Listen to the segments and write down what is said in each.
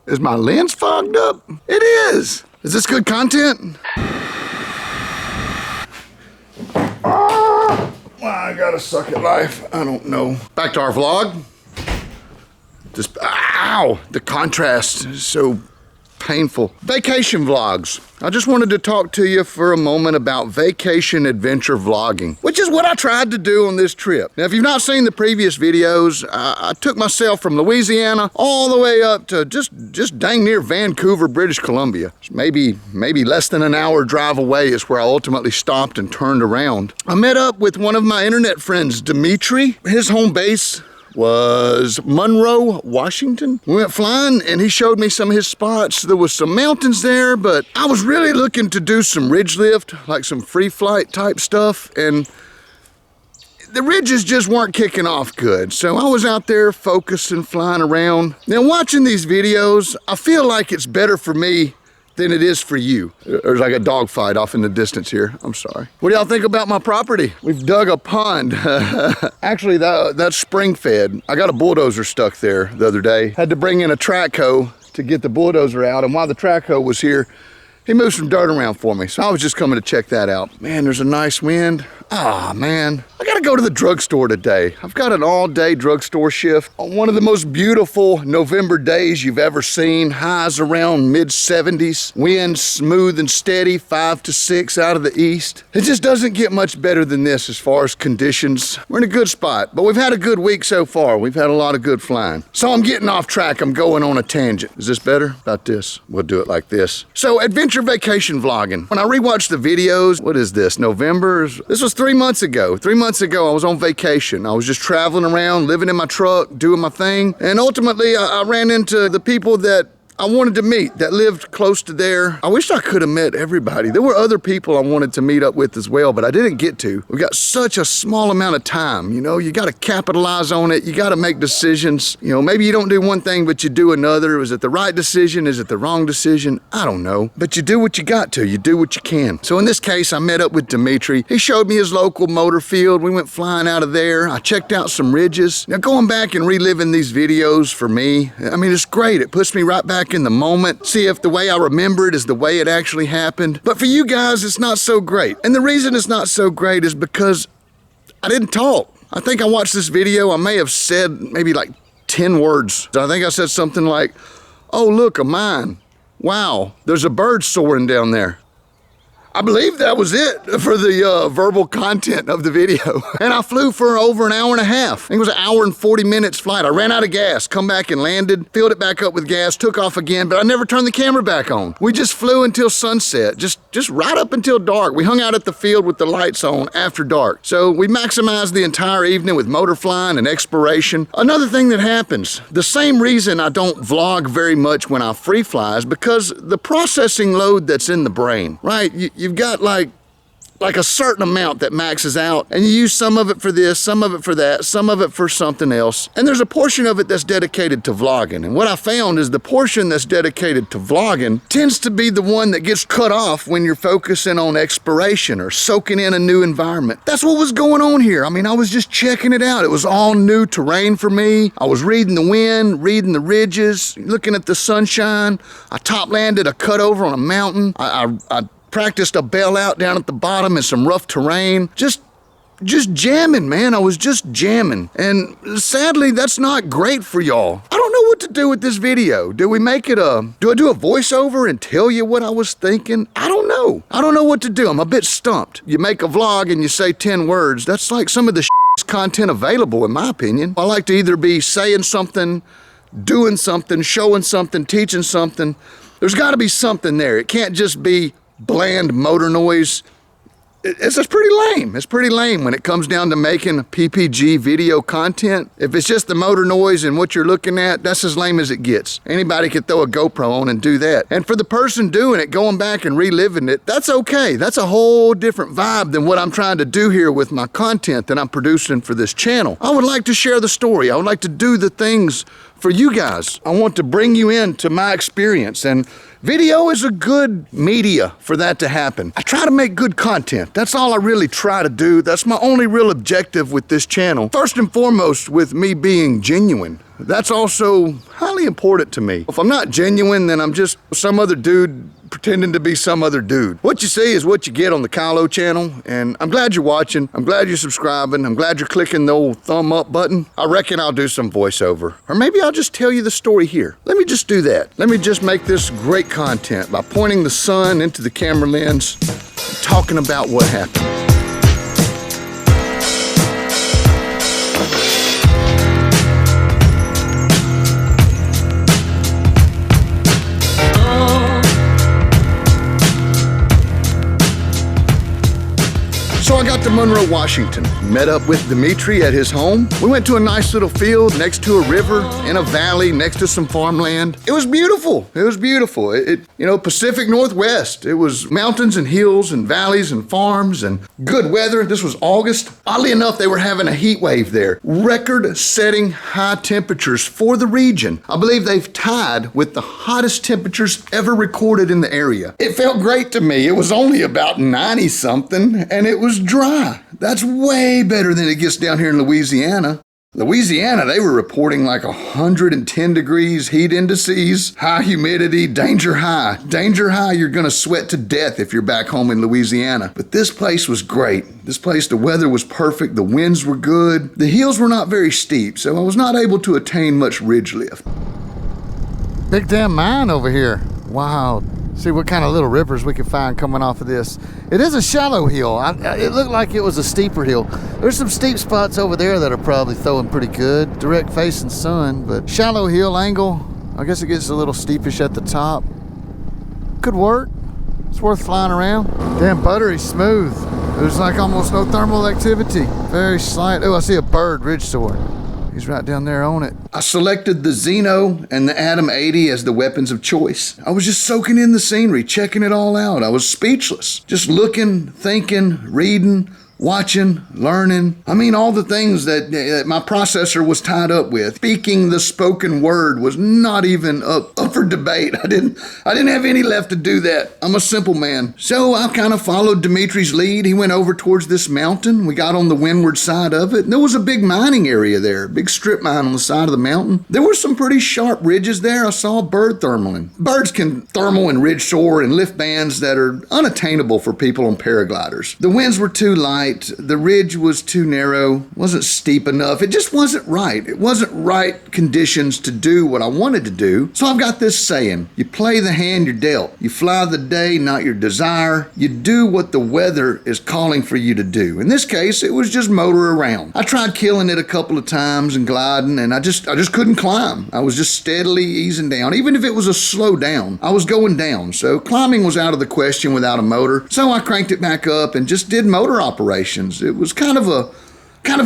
Is my lens fogged up? It is. Is this good content? Well, I gotta suck at life. I don't know. Back to our vlog. Just, ow! The contrast is so painful. Vacation vlogs. I just wanted to talk to you for a moment about vacation adventure vlogging, which is what I tried to do on this trip. Now, if you've not seen the previous videos, I took myself from Louisiana all the way up to just dang near Vancouver, British Columbia. Maybe less than an hour drive away is where I ultimately stopped and turned around. I met up with one of my internet friends, Dmitri. His home base was Monroe, Washington. We went flying and he showed me some of his spots. There was some mountains there, but I was really looking to do some ridge lift, like some free flight type stuff, and the ridges just weren't kicking off good. So I was out there focused and flying around. Now watching these videos, I feel like it's better for me than it is for you. There's like a dog fight off in the distance here. I'm sorry. What do y'all think about my property? We've dug a pond. Actually, that's spring fed. I got a bulldozer stuck there the other day. Had to bring in a track hoe to get the bulldozer out, and while the track hoe was here, he moved some dirt around for me. So I was just coming to check that out. Man, there's a nice wind. Ah, man. I gotta go to the drugstore today. I've got an all-day drugstore shift on one of the most beautiful November days you've ever seen. Highs around mid-70s. Wind smooth and steady, 5 to 6 out of the east. It just doesn't get much better than this as far as conditions. We're in a good spot, but we've had a good week so far. We've had a lot of good flying. So I'm getting off track. I'm going on a tangent. Is this better? About this. We'll do it like this. So adventure vacation vlogging. When I rewatched the videos, what is this, November? This was 3 months ago. 3 months ago, I was on vacation. I was just traveling around, living in my truck, doing my thing. And ultimately, I ran into the people that I wanted to meet that lived close to there. I wish I could have met everybody. There were other people I wanted to meet up with as well, but I didn't get to. We got such a small amount of time. You know, you got to capitalize on it. You got to make decisions. You know, maybe you don't do one thing, but you do another. Is it the right decision? Is it the wrong decision? I don't know. But you do what you got to. You do what you can. So in this case, I met up with Dmitri. He showed me his local motor field. We went flying out of there. I checked out some ridges. Now going back and reliving these videos for me, I mean, it's great. It puts me right back in the moment, see if the way I remember it is the way it actually happened. But for you guys, it's not so great. And the reason it's not so great is because I didn't talk. I think I watched this video, I may have said maybe like 10 words. I think I said something like, oh, look, a mine. Wow, there's a bird soaring down there. I believe that was it for the verbal content of the video. And I flew for over an hour and a half. I think it was an hour and 40 minutes flight. I ran out of gas, come back and landed, filled it back up with gas, took off again, but I never turned the camera back on. We just flew until sunset, just right up until dark. We hung out at the field with the lights on after dark. So we maximized the entire evening with motor flying and exploration. Another thing that happens, the same reason I don't vlog very much when I free fly is because the processing load that's in the brain, right? You've got like a certain amount that maxes out, and you use some of it for this, some of it for that, some of it for something else. And there's a portion of it that's dedicated to vlogging. And what I found is the portion that's dedicated to vlogging tends to be the one that gets cut off when you're focusing on exploration or soaking in a new environment. That's what was going on here. I mean, I was just checking it out. It was all new terrain for me. I was reading the wind, reading the ridges, looking at the sunshine. I top landed a cutover on a mountain. I practiced a bailout down at the bottom in some rough terrain. Just jamming, man. I was just jamming. And sadly, that's not great for y'all. I don't know what to do with this video. Do I do a voiceover and tell you what I was thinking? I don't know. I don't know what to do. I'm a bit stumped. You make a vlog and you say 10 words. That's like some of the content available, in my opinion. I like to either be saying something, doing something, showing something, teaching something. There's got to be something there. It can't just be bland motor noise. It's pretty lame. It's pretty lame when it comes down to making PPG video content. If it's just the motor noise and what you're looking at, that's as lame as it gets. Anybody could throw a GoPro on and do that. And for the person doing it, going back and reliving it, that's okay. That's a whole different vibe than what I'm trying to do here with my content that I'm producing for this channel. I would like to share the story. I would like to do the things for you guys. I want to bring you into my experience and Video is a good media for that to happen. I try to make good content. That's all I really try to do. That's my only real objective with this channel. First and foremost, with me being genuine. That's also highly important to me. If I'm not genuine, then I'm just some other dude pretending to be some other dude. What you see is what you get on the Kylo channel, and I'm glad you're watching. I'm glad you're subscribing. I'm glad you're clicking the old thumb up button. I reckon I'll do some voiceover. Or maybe I'll just tell you the story here. Let me just do that. Let me just make this great content by pointing the sun into the camera lens, talking about what happened. So I got to Monroe, Washington, met up with Dmitri at his home. We went to a nice little field next to a river in a valley next to some farmland. It was beautiful. It was beautiful. Pacific Northwest. It was mountains and hills and valleys and farms and good weather. This was August. Oddly enough, they were having a heat wave there. Record-setting high temperatures for the region. I believe they've tied with the hottest temperatures ever recorded in the area. It felt great to me. It was only about 90-something, and it was dry. That's way better than it gets down here in Louisiana. Louisiana, they were reporting like 110 degrees heat indices, high humidity, danger high. Danger high, you're gonna sweat to death if you're back home in Louisiana. But this place was great. This place, the weather was perfect, the winds were good. The hills were not very steep, so I was not able to attain much ridge lift. Big damn mine over here. Wow. See what kind of little rippers we can find coming off of this. It is a shallow hill. It looked like it was a steeper hill. There's some steep spots over there that are probably throwing pretty good, direct facing sun, but shallow hill angle. I guess it gets a little steepish at the top. Could work. It's worth flying around. Damn, buttery smooth. There's like almost no thermal activity. Very slight. Oh, I see a bird, ridge sword. He's right down there on it. I selected the Xeno and the Atom 80 as the weapons of choice. I was just soaking in the scenery, checking it all out. I was speechless. Just looking, thinking, reading, watching, learning. I mean, all the things that my processor was tied up with. Speaking the spoken word was not even up for debate. I didn't have any left to do that. I'm a simple man. So I kind of followed Dmitri's lead. He went over towards this mountain. We got on the windward side of it. And there was a big mining area there, big strip mine on the side of the mountain. There were some pretty sharp ridges there. I saw a bird thermaling. Birds can thermal and ridge soar and lift bands that are unattainable for people on paragliders. The winds were too light. The ridge was too narrow, wasn't steep enough. It just wasn't right. It wasn't right conditions to do what I wanted to do. So I've got this saying, you play the hand you're dealt. You fly the day, not your desire. You do what the weather is calling for you to do. In this case, it was just motor around. I tried killing it a couple of times and gliding, and I just couldn't climb. I was just steadily easing down. Even if it was a slow down, I was going down. So climbing was out of the question without a motor. So I cranked it back up and just did motor operations. It was kind of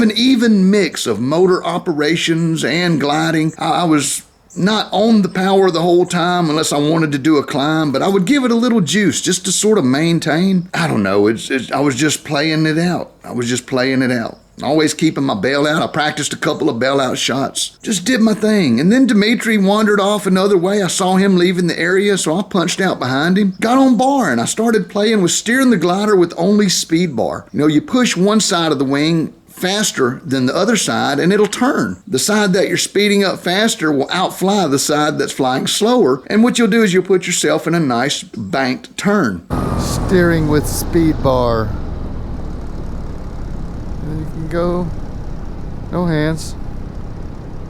an even mix of motor operations and gliding. I was not on the power the whole time unless I wanted to do a climb, but I would give it a little juice just to sort of maintain. I don't know, I was just playing it out. Always keeping my bailout. I practiced a couple of bailout shots. Just did my thing. And then Dmitri wandered off another way. I saw him leaving the area, so I punched out behind him. Got on bar, and I started playing with steering the glider with only speed bar. You know, you push one side of the wing faster than the other side, and it'll turn. The side that you're speeding up faster will outfly the side that's flying slower, and what you'll do is you'll put yourself in a nice banked turn. Steering with speed bar. You can go, no hands,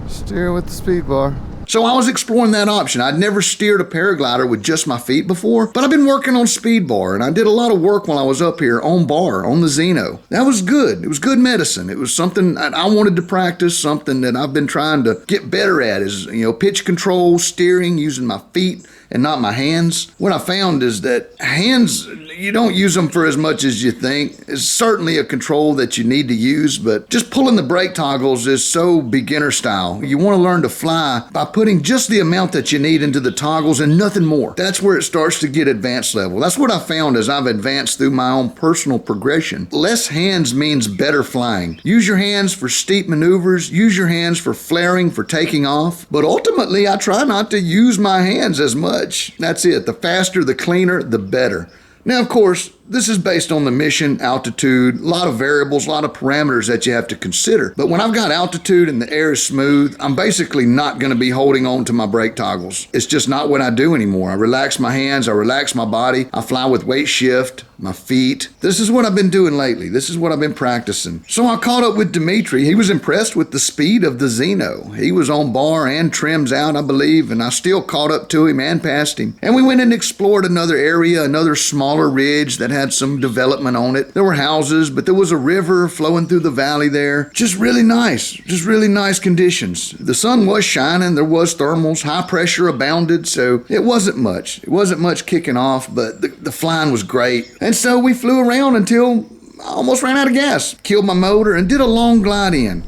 steer with the speed bar. So I was exploring that option. I'd never steered a paraglider with just my feet before, but I've been working on speed bar, and I did a lot of work while I was up here on bar, on the Xeno. That was good. It was good medicine. It was something that I wanted to practice, something that I've been trying to get better at is, pitch control, steering, using my feet and not my hands. What I found is that hands, you don't use them for as much as you think. It's certainly a control that you need to use, but just pulling the brake toggles is so beginner style. You want to learn to fly by putting just the amount that you need into the toggles and nothing more. That's where it starts to get advanced level. That's what I found as I've advanced through my own personal progression. Less hands means better flying. Use your hands for steep maneuvers, use your hands for flaring, for taking off, but ultimately I try not to use my hands as much. much. That's it. The faster, the cleaner, the better. Now, of course, this is based on the mission, altitude, a lot of variables, a lot of parameters that you have to consider. But when I've got altitude and the air is smooth, I'm basically not going to be holding on to my brake toggles. It's just not what I do anymore. I relax my hands, I relax my body, I fly with weight shift, my feet. This is what I've been doing lately. This is what I've been practicing. So I caught up with Dmitri. He was impressed with the speed of the Xeno. He was on bar and trims out, I believe, and I still caught up to him and passed him. And we went and explored another area, another smaller ridge that had some development on it. There were houses, but there was a river flowing through the valley there. Just really nice conditions. The sun was shining, there was thermals, high pressure abounded, so it wasn't much. It wasn't much kicking off, but the flying was great. And so we flew around until I almost ran out of gas, killed my motor, and did a long glide in.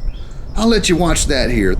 I'll let you watch that here.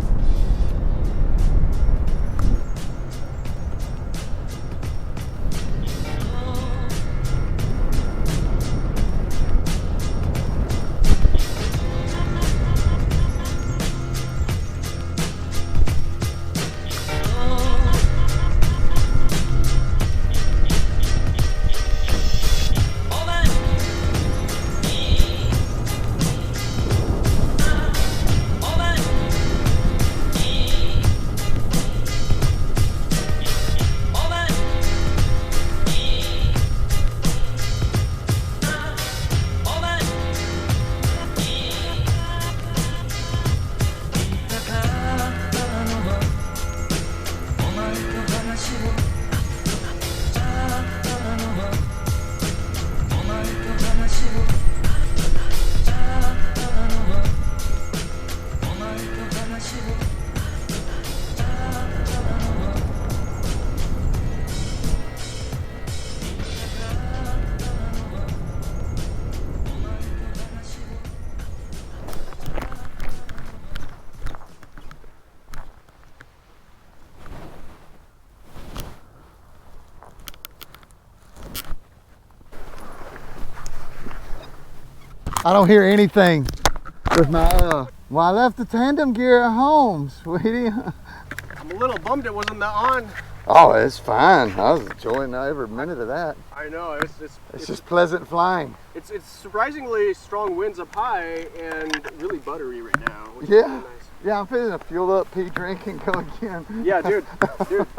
I don't hear anything with my, well, I left the tandem gear at home, sweetie. I'm a little bummed it wasn't on. Oh, it's fine. I was enjoying every minute of that. I know, it's just pleasant flying. It's surprisingly strong winds up high and really buttery right now, which yeah. is really nice. Yeah, I'm feeling a fuel up, pee, drink, and go again. Yeah, dude,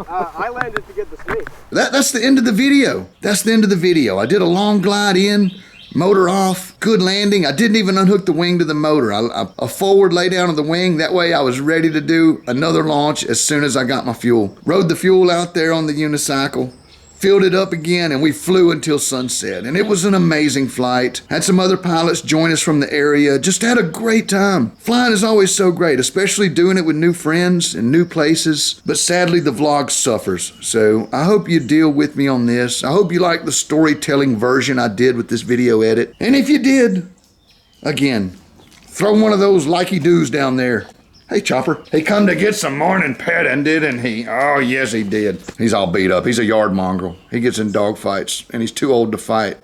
I landed to get the snake. That's the end of the video. That's the end of the video. I did a long glide in, motor off, good landing. I didn't even unhook the wing to the motor. I forward lay down of the wing. That way I was ready to do another launch as soon as I got my fuel. Rode the fuel out there on the unicycle, filled it up again, and we flew until sunset. And it was an amazing flight. Had some other pilots join us from the area. Just had a great time. Flying is always so great, especially doing it with new friends and new places. But sadly, the vlog suffers. So I hope you deal with me on this. I hope you like the storytelling version I did with this video edit. And if you did, again, throw one of those likey-doos down there. Hey, Chopper. He come to get some morning petting, didn't he? Oh, yes, he did. He's all beat up. He's a yard mongrel. He gets in dog fights, and he's too old to fight.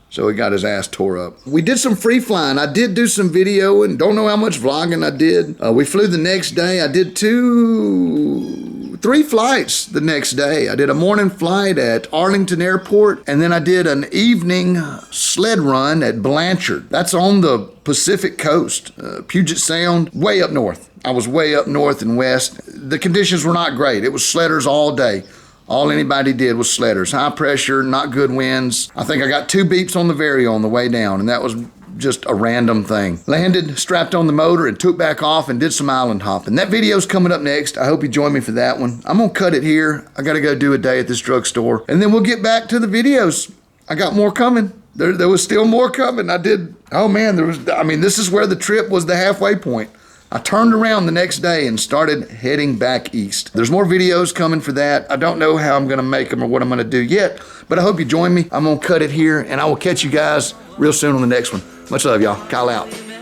So he got his ass tore up. We did some free flying. I did do some video, and don't know how much vlogging I did. We flew the next day. I did 3 flights the next day. I did a morning flight at Arlington Airport, and then I did an evening sled run at Blanchard. That's on the Pacific coast, Puget Sound, way up north. I was way up north and west. The conditions were not great. It was sledders all day. All anybody did was sledders. High pressure, not good winds. I think I got 2 beeps on the Vario on the way down, and that was just a random thing. Landed, strapped on the motor, and took back off and did some island hopping. That video's coming up next. I hope you join me for that one. I'm gonna cut it here. I gotta go do a day at this drugstore, and then we'll get back to the videos. I got more coming. There was still more coming. Oh man, this is where the trip was the halfway point. I turned around the next day and started heading back east. There's more videos coming for that. I don't know how I'm gonna make them or what I'm gonna do yet, but I hope you join me. I'm gonna cut it here, and I will catch you guys real soon on the next one. Much love, y'all. Kyle out.